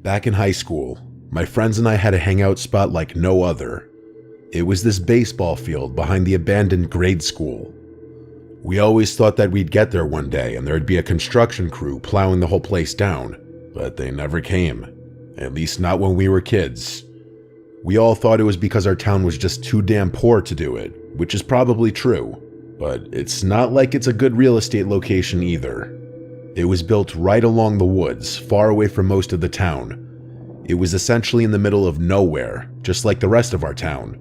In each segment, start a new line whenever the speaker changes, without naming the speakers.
Back in high school, my friends and I had a hangout spot like no other. It was this baseball field behind the abandoned grade school. We always thought that we'd get there one day and there'd be a construction crew plowing the whole place down, but they never came. At least not when we were kids. We all thought it was because our town was just too damn poor to do it, which is probably true, but it's not like it's a good real estate location either. It was built right along the woods, far away from most of the town. It was essentially in the middle of nowhere, just like the rest of our town.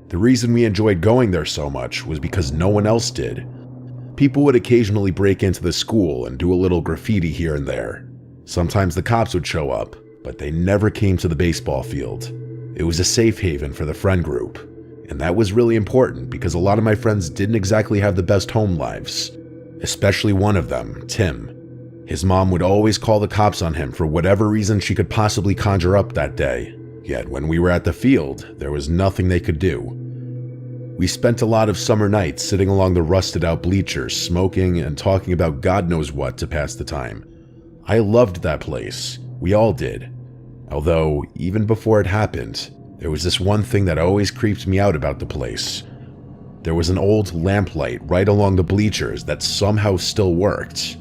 The reason we enjoyed going there so much was because no one else did. People would occasionally break into the school and do a little graffiti here and there. Sometimes the cops would show up, but they never came to the baseball field. It was a safe haven for the friend group, and that was really important because a lot of my friends didn't exactly have the best home lives, especially one of them, Tim. His mom would always call the cops on him for whatever reason she could possibly conjure up that day, yet when we were at the field, there was nothing they could do. We spent a lot of summer nights sitting along the rusted-out bleachers, smoking and talking about God knows what to pass the time. I loved that place. We all did. Although, even before it happened, there was this one thing that always creeped me out about the place. There was an old lamplight right along the bleachers that somehow still worked.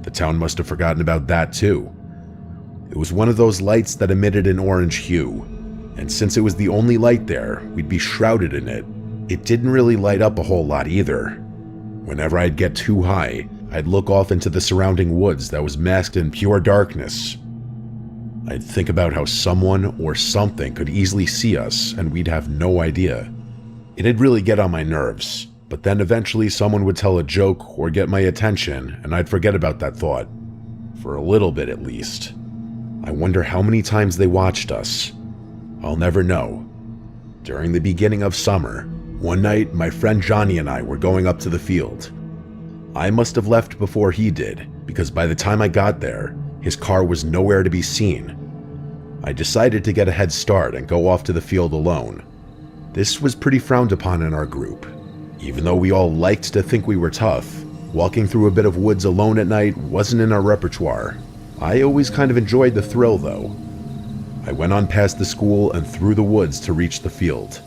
The town must have forgotten about that too. It was one of those lights that emitted an orange hue, and since it was the only light there, we'd be shrouded in it. It didn't really light up a whole lot either. Whenever I'd get too high, I'd look off into the surrounding woods that was masked in pure darkness. I'd think about how someone or something could easily see us and we'd have no idea. It'd really get on my nerves, but then eventually someone would tell a joke or get my attention and I'd forget about that thought. For a little bit at least. I wonder how many times they watched us. I'll never know. During the beginning of summer, one night my friend Johnny and I were going up to the field. I must have left before he did, because by the time I got there, his car was nowhere to be seen. I decided to get a head start and go off to the field alone. This was pretty frowned upon in our group. Even though we all liked to think we were tough, walking through a bit of woods alone at night wasn't in our repertoire. I always kind of enjoyed the thrill though. I went on past the school and through the woods to reach the field.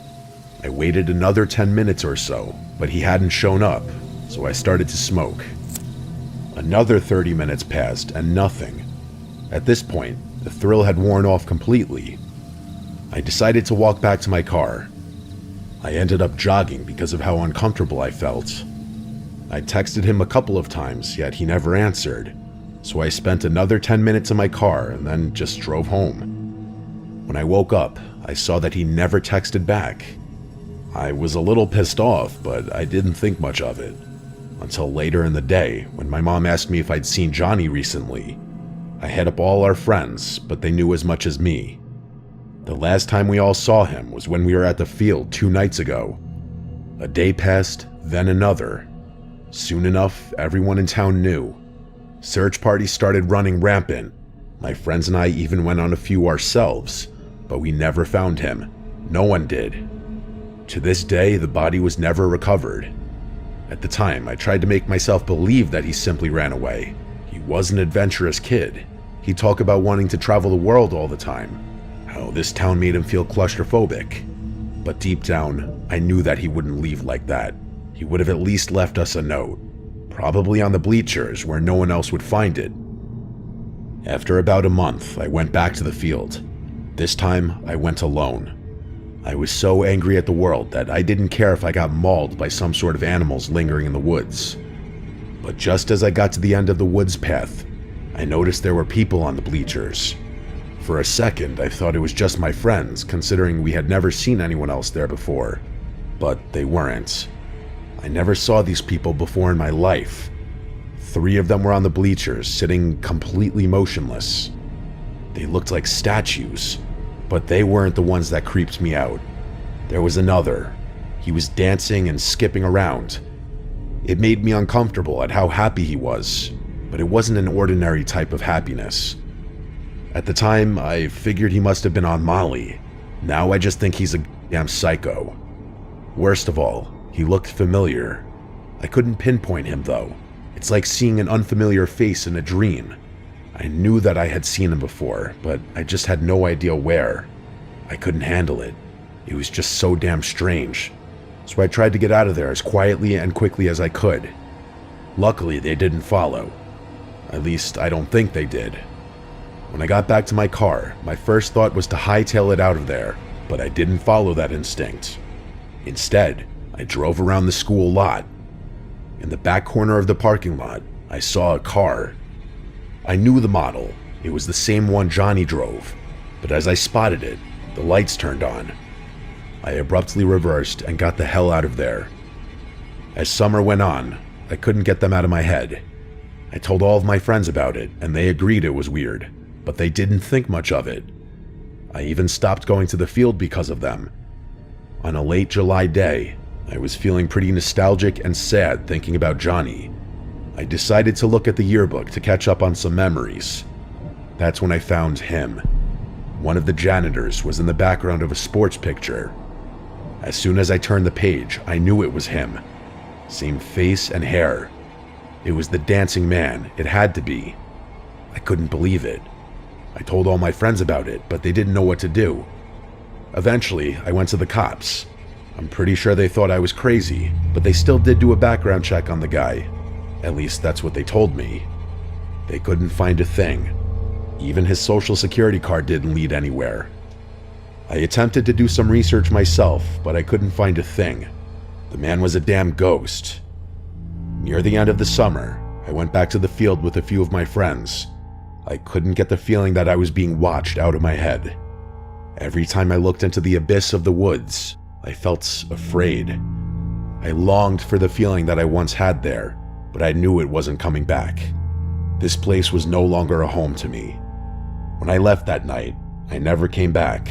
I waited another 10 minutes or so, but he hadn't shown up, so I started to smoke. Another 30 minutes passed and nothing. At this point, the thrill had worn off completely. I decided to walk back to my car. I ended up jogging because of how uncomfortable I felt. I texted him a couple of times, yet he never answered, so I spent another 10 minutes in my car and then just drove home. When I woke up, I saw that he never texted back. I was a little pissed off, but I didn't think much of it. Until later in the day, when my mom asked me if I'd seen Johnny recently. I hit up all our friends, but they knew as much as me. The last time we all saw him was when we were at the field 2 nights ago. A day passed, then another. Soon enough, everyone in town knew. Search parties started running rampant. My friends and I even went on a few ourselves, but we never found him. No one did. To this day, the body was never recovered. At the time, I tried to make myself believe that he simply ran away. He was an adventurous kid. He'd talk about wanting to travel the world all the time, how this town made him feel claustrophobic. But deep down, I knew that he wouldn't leave like that. He would have at least left us a note, probably on the bleachers where no one else would find it. After about a month, I went back to the field. This time, I went alone. I was so angry at the world that I didn't care if I got mauled by some sort of animals lingering in the woods. But just as I got to the end of the woods path, I noticed there were people on the bleachers. For a second, I thought it was just my friends, considering we had never seen anyone else there before. But they weren't. I never saw these people before in my life. 3 of them were on the bleachers, sitting completely motionless. They looked like statues. But they weren't the ones that creeped me out. There was another. He was dancing and skipping around. It made me uncomfortable at how happy he was, but it wasn't an ordinary type of happiness. At the time, I figured he must have been on Molly. Now I just think he's a damn psycho. Worst of all, he looked familiar. I couldn't pinpoint him though. It's like seeing an unfamiliar face in a dream. I knew that I had seen him before, but I just had no idea where. I couldn't handle it. It was just so damn strange. So I tried to get out of there as quietly and quickly as I could. Luckily, they didn't follow. At least, I don't think they did. When I got back to my car, my first thought was to hightail it out of there, but I didn't follow that instinct. Instead, I drove around the school lot. In the back corner of the parking lot, I saw a car. I knew the model. It was the same one Johnny drove, but as I spotted it, the lights turned on. I abruptly reversed and got the hell out of there. As summer went on, I couldn't get them out of my head. I told all of my friends about it, and they agreed it was weird, but they didn't think much of it. I even stopped going to the field because of them. On a late July day, I was feeling pretty nostalgic and sad thinking about Johnny. I decided to look at the yearbook to catch up on some memories. That's when I found him. One of the janitors was in the background of a sports picture. As soon as I turned the page, I knew it was him. Same face and hair. It was the dancing man. It had to be. I couldn't believe it. I told all my friends about it, but they didn't know what to do. Eventually, I went to the cops. I'm pretty sure they thought I was crazy, but they still did do a background check on the guy. At least that's what they told me. They couldn't find a thing. Even his social security card didn't lead anywhere. I attempted to do some research myself, but I couldn't find a thing. The man was a damn ghost. Near the end of the summer, I went back to the field with a few of my friends. I couldn't get the feeling that I was being watched out of my head. Every time I looked into the abyss of the woods, I felt afraid. I longed for the feeling that I once had there, but I knew it wasn't coming back. This place was no longer a home to me. When I left that night, I never came back.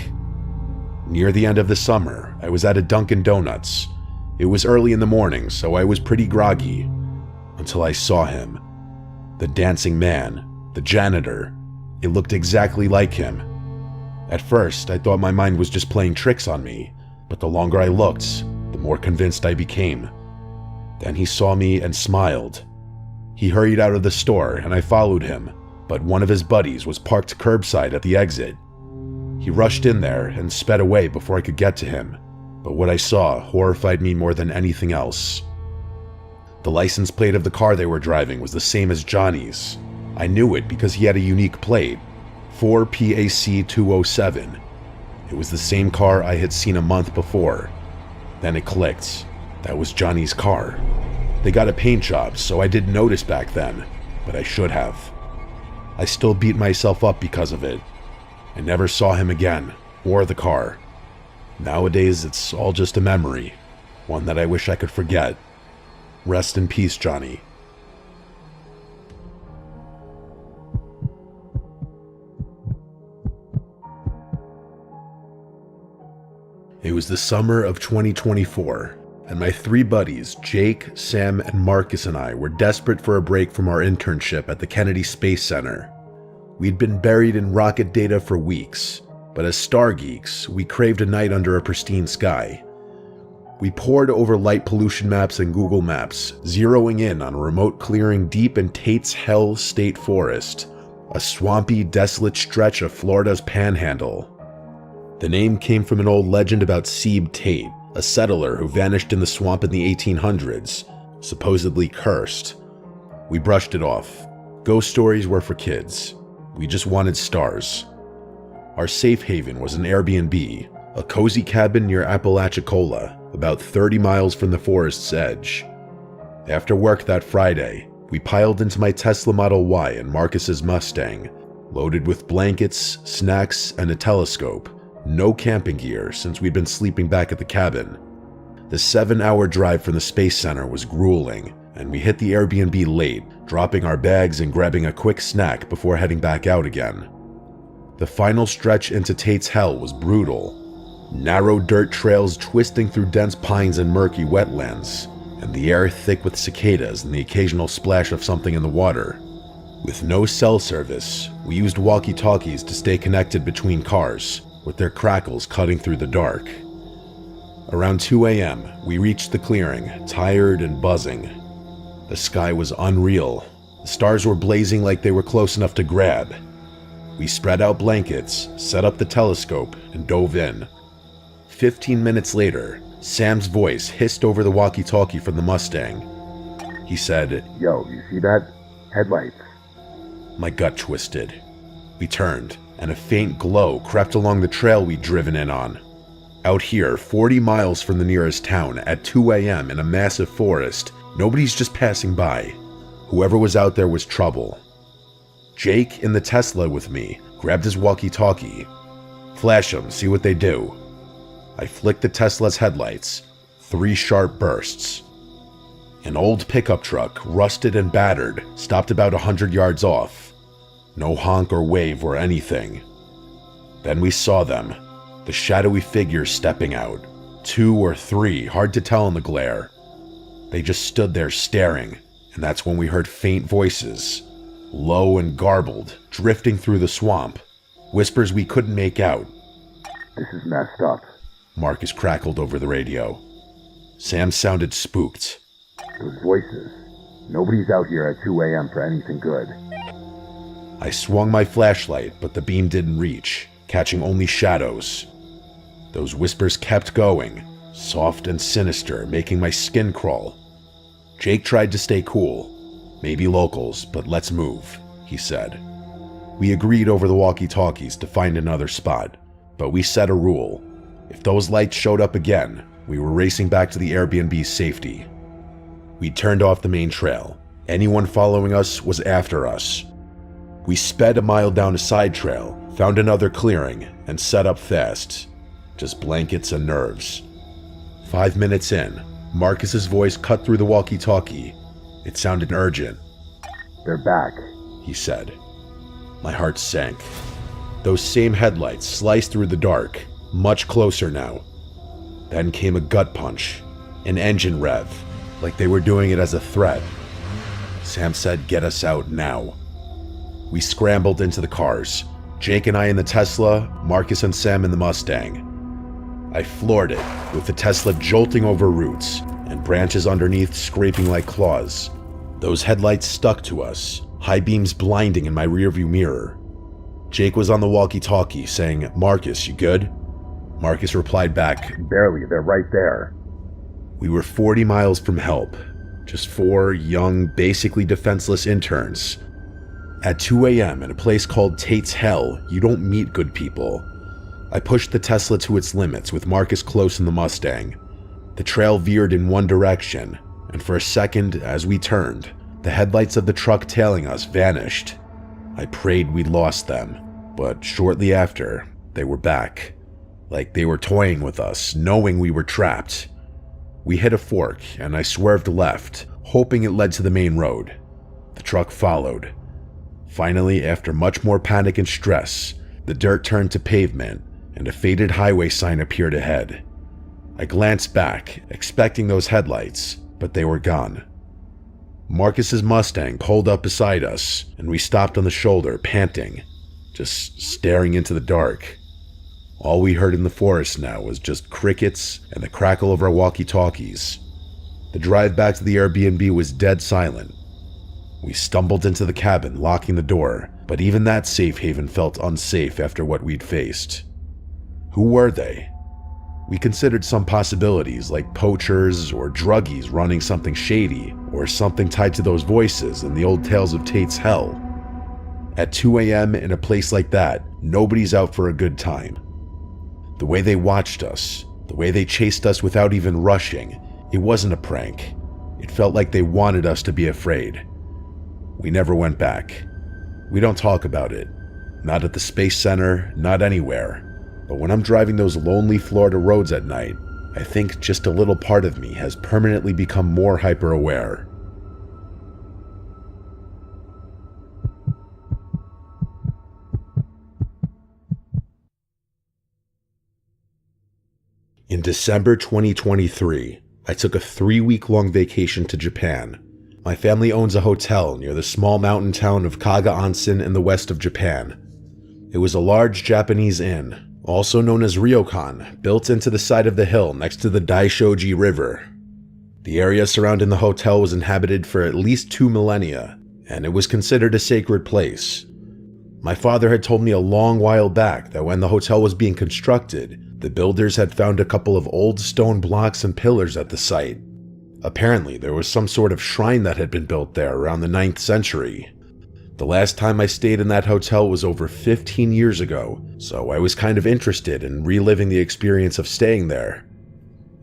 Near the end of the summer, I was at a Dunkin' Donuts. It was early in the morning, so I was pretty groggy, until I saw him. The dancing man, the janitor. It looked exactly like him. At first, I thought my mind was just playing tricks on me, but the longer I looked, the more convinced I became. Then he saw me and smiled. He hurried out of the store and I followed him, but one of his buddies was parked curbside at the exit. He rushed in there and sped away before I could get to him, but what I saw horrified me more than anything else. The license plate of the car they were driving was the same as Johnny's. I knew it because he had a unique plate, 4PAC207. It was the same car I had seen a month before. Then it clicked. That was Johnny's car. They got a paint job, so I didn't notice back then, but I should have. I still beat myself up because of it. I never saw him again, or the car. Nowadays, it's all just a memory, one that I wish I could forget. Rest in peace, Johnny. It was the summer of 2024, and my three buddies, Jake, Sam, and Marcus and I were desperate for a break from our internship at the Kennedy Space Center. We'd been buried in rocket data for weeks, but as star geeks, we craved a night under a pristine sky. We pored over light pollution maps and Google Maps, zeroing in on a remote clearing deep in Tate's Hell State Forest, a swampy, desolate stretch of Florida's panhandle. The name came from an old legend about Sebe Tate, a settler who vanished in the swamp in the 1800s, supposedly cursed. We brushed it off. Ghost stories were for kids. We just wanted stars. Our safe haven was an Airbnb, a cozy cabin near Apalachicola, about 30 miles from the forest's edge. After work that Friday, we piled into my Tesla Model Y and Marcus's Mustang, loaded with blankets, snacks, and a telescope. No camping gear since we'd been sleeping back at the cabin. The 7-hour drive from the Space Center was grueling, and we hit the Airbnb late, dropping our bags and grabbing a quick snack before heading back out again. The final stretch into Tate's Hell was brutal. Narrow dirt trails twisting through dense pines and murky wetlands, and the air thick with cicadas and the occasional splash of something in the water. With no cell service, we used walkie-talkies to stay connected between cars, with their crackles cutting through the dark. Around 2 a.m., we reached the clearing, tired and buzzing. The sky was unreal. The stars were blazing like they were close enough to grab. We spread out blankets, set up the telescope, and dove in. 15 minutes later, Sam's voice hissed over the walkie-talkie from the Mustang. He said,
"Yo, you see that? Headlights."
My gut twisted. We turned, and a faint glow crept along the trail we'd driven in on. Out here, 40 miles from the nearest town, at 2 a.m. in a massive forest, nobody's just passing by. Whoever was out there was trouble. Jake, in the Tesla with me, grabbed his walkie-talkie. "Flash them, see what they do." I flicked the Tesla's headlights. 3 sharp bursts. An old pickup truck, rusted and battered, stopped about 100 yards off. No honk or wave or anything. Then we saw them, the shadowy figures stepping out. 2 or 3, hard to tell in the glare. They just stood there staring, and that's when we heard faint voices, low and garbled, drifting through the swamp. Whispers we couldn't make out.
"This is messed up,"
Marcus crackled over the radio. Sam sounded spooked.
"Those voices. Nobody's out here at 2 a.m. for anything good."
I swung my flashlight, but the beam didn't reach, catching only shadows. Those whispers kept going, soft and sinister, making my skin crawl. Jake tried to stay cool. "Maybe locals, but let's move," he said. We agreed over the walkie-talkies to find another spot, but we set a rule. If those lights showed up again, we were racing back to the Airbnb's safety. We turned off the main trail. Anyone following us was after us. We sped a mile down a side trail, found another clearing, and set up fast. Just blankets and nerves. 5 minutes in, Marcus's voice cut through the walkie-talkie. It sounded urgent.
"They're back,"
he said. My heart sank. Those same headlights sliced through the dark, much closer now. Then came a gut punch, an engine rev, like they were doing it as a threat. Sam said, "Get us out now." We scrambled into the cars, Jake and I in the Tesla, Marcus and Sam in the Mustang. I floored it, with the Tesla jolting over roots and branches underneath scraping like claws. Those headlights stuck to us, high beams blinding in my rearview mirror. Jake was on the walkie-talkie saying, "Marcus, you good?" Marcus replied back,
"Barely, they're right there."
We were 40 miles from help, just 4 young, basically defenseless interns. At 2 a.m. in a place called Tate's Hell, you don't meet good people. I pushed the Tesla to its limits with Marcus close in the Mustang. The trail veered in one direction, and for a second, as we turned, the headlights of the truck tailing us vanished. I prayed we'd lost them, but shortly after, they were back. Like they were toying with us, knowing we were trapped. We hit a fork, and I swerved left, hoping it led to the main road. The truck followed. Finally, after much more panic and stress, the dirt turned to pavement, and a faded highway sign appeared ahead. I glanced back, expecting those headlights, but they were gone. Marcus's Mustang pulled up beside us, and we stopped on the shoulder, panting, just staring into the dark. All we heard in the forest now was just crickets and the crackle of our walkie-talkies. The drive back to the Airbnb was dead silent. We stumbled into the cabin, locking the door, but even that safe haven felt unsafe after what we'd faced. Who were they? We considered some possibilities, like poachers or druggies running something shady, or something tied to those voices in the old tales of Tate's Hell. At 2 a.m. in a place like that, nobody's out for a good time. The way they watched us, the way they chased us without even rushing, it wasn't a prank. It felt like they wanted us to be afraid. We never went back. We don't talk about it. Not at the Space Center, not anywhere. But when I'm driving those lonely Florida roads at night, I think just a little part of me has permanently become more hyper-aware. In December 2023, I took a 3-week-long vacation to Japan. My family owns a hotel near the small mountain town of Kaga Onsen in the west of Japan. It was a large Japanese inn, also known as ryokan, built into the side of the hill next to the Daishoji River. The area surrounding the hotel was inhabited for at least 2 millennia, and it was considered a sacred place. My father had told me a long while back that when the hotel was being constructed, the builders had found a couple of old stone blocks and pillars at the site. Apparently, there was some sort of shrine that had been built there around the 9th century. The last time I stayed in that hotel was over 15 years ago, so I was kind of interested in reliving the experience of staying there.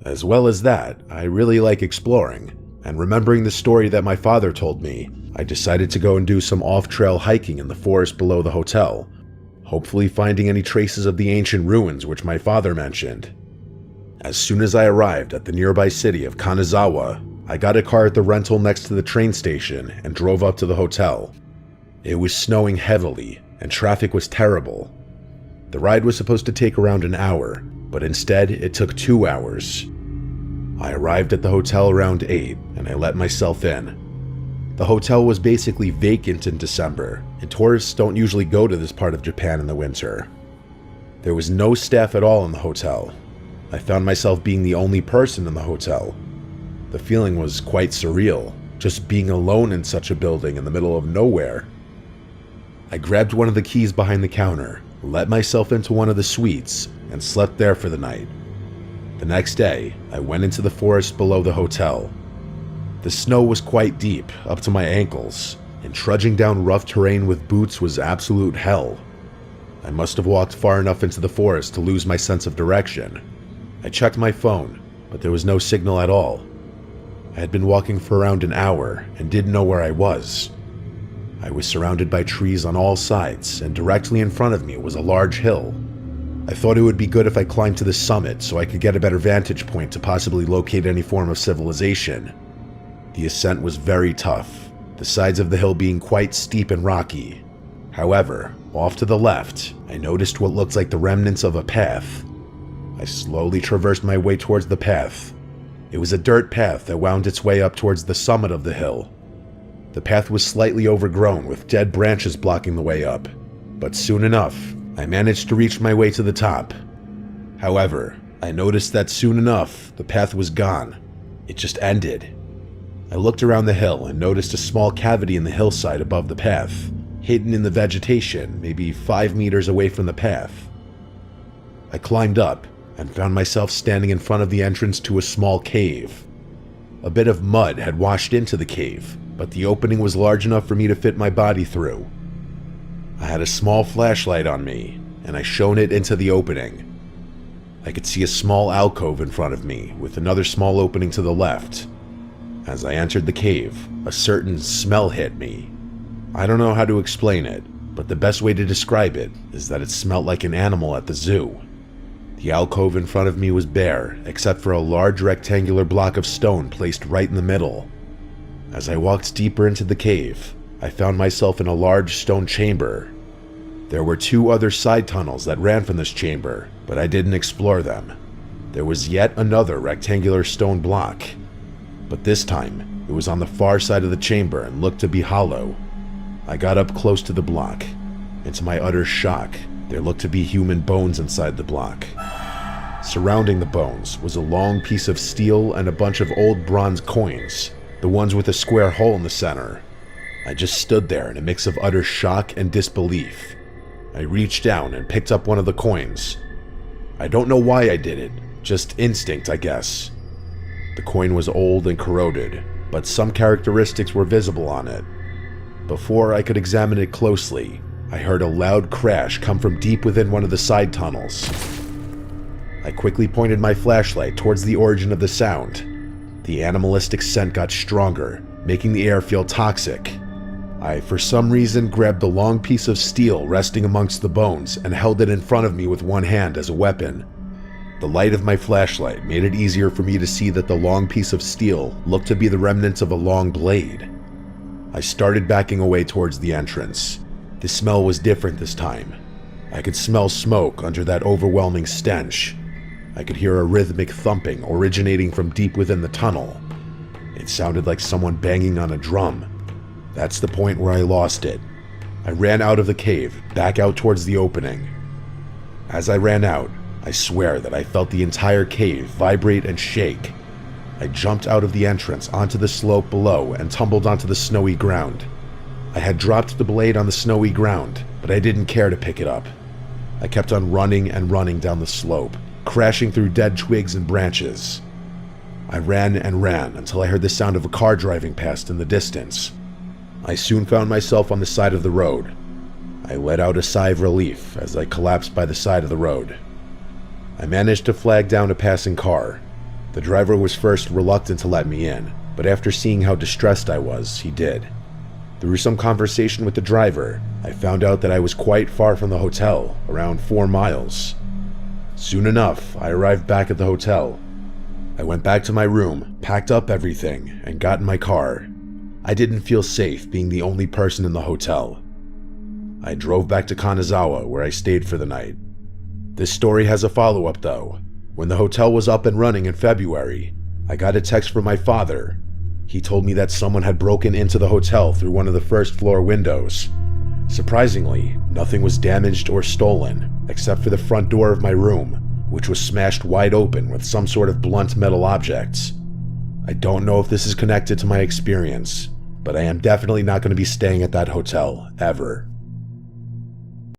As well as that, I really like exploring, and remembering the story that my father told me, I decided to go and do some off-trail hiking in the forest below the hotel, hopefully finding any traces of the ancient ruins which my father mentioned. As soon as I arrived at the nearby city of Kanazawa, I got a car at the rental next to the train station and drove up to the hotel. It was snowing heavily, and traffic was terrible. The ride was supposed to take around an hour, but instead it took 2 hours. I arrived at the hotel around 8, and I let myself in. The hotel was basically vacant in December, and tourists don't usually go to this part of Japan in the winter. There was no staff at all in the hotel. I found myself being the only person in the hotel. The feeling was quite surreal, just being alone in such a building in the middle of nowhere. I grabbed one of the keys behind the counter, let myself into one of the suites, and slept there for the night. The next day, I went into the forest below the hotel. The snow was quite deep, up to my ankles, and trudging down rough terrain with boots was absolute hell. I must have walked far enough into the forest to lose my sense of direction. I checked my phone, but there was no signal at all. I had been walking for around an hour and didn't know where I was. I was surrounded by trees on all sides, and directly in front of me was a large hill. I thought it would be good if I climbed to the summit so I could get a better vantage point to possibly locate any form of civilization. The ascent was very tough, the sides of the hill being quite steep and rocky. However, off to the left, I noticed what looked like the remnants of a path. I slowly traversed my way towards the path. It was a dirt path that wound its way up towards the summit of the hill. The path was slightly overgrown with dead branches blocking the way up, but soon enough, I managed to reach my way to the top. However, I noticed that soon enough, the path was gone. It just ended. I looked around the hill and noticed a small cavity in the hillside above the path, hidden in the vegetation, maybe 5 meters away from the path. I climbed up and found myself standing in front of the entrance to a small cave. A bit of mud had washed into the cave, but the opening was large enough for me to fit my body through. I had a small flashlight on me, and I shone it into the opening. I could see a small alcove in front of me, with another small opening to the left. As I entered the cave, a certain smell hit me. I don't know how to explain it, but the best way to describe it is that it smelled like an animal at the zoo. The alcove in front of me was bare, except for a large rectangular block of stone placed right in the middle. As I walked deeper into the cave, I found myself in a large stone chamber. There were 2 other side tunnels that ran from this chamber, but I didn't explore them. There was yet another rectangular stone block, but this time it was on the far side of the chamber and looked to be hollow. I got up close to the block, and to my utter shock, there looked to be human bones inside the block. Surrounding the bones was a long piece of steel and a bunch of old bronze coins, the ones with a square hole in the center. I just stood there in a mix of utter shock and disbelief. I reached down and picked up one of the coins. I don't know why I did it, just instinct, I guess. The coin was old and corroded, but some characteristics were visible on it. Before I could examine it closely, I heard a loud crash come from deep within one of the side tunnels. I quickly pointed my flashlight towards the origin of the sound. The animalistic scent got stronger, making the air feel toxic. I, for some reason, grabbed the long piece of steel resting amongst the bones and held it in front of me with one hand as a weapon. The light of my flashlight made it easier for me to see that the long piece of steel looked to be the remnants of a long blade. I started backing away towards the entrance. The smell was different this time. I could smell smoke under that overwhelming stench. I could hear a rhythmic thumping originating from deep within the tunnel. It sounded like someone banging on a drum. That's the point where I lost it. I ran out of the cave, back out towards the opening. As I ran out, I swear that I felt the entire cave vibrate and shake. I jumped out of the entrance onto the slope below and tumbled onto the snowy ground. I had dropped the blade on the snowy ground, but I didn't care to pick it up. I kept on running and running down the slope, crashing through dead twigs and branches. I ran and ran until I heard the sound of a car driving past in the distance. I soon found myself on the side of the road. I let out a sigh of relief as I collapsed by the side of the road. I managed to flag down a passing car. The driver was first reluctant to let me in, but after seeing how distressed I was, he did. Through some conversation with the driver, I found out that I was quite far from the hotel, around 4 miles. Soon enough, I arrived back at the hotel. I went back to my room, packed up everything, and got in my car. I didn't feel safe being the only person in the hotel. I drove back to Kanazawa, where I stayed for the night. This story has a follow-up though. When the hotel was up and running in February, I got a text from my father. He told me that someone had broken into the hotel through one of the first-floor windows. Surprisingly, nothing was damaged or stolen, except for the front door of my room, which was smashed wide open with some sort of blunt metal objects. I don't know if this is connected to my experience, but I am definitely not going to be staying at that hotel, ever.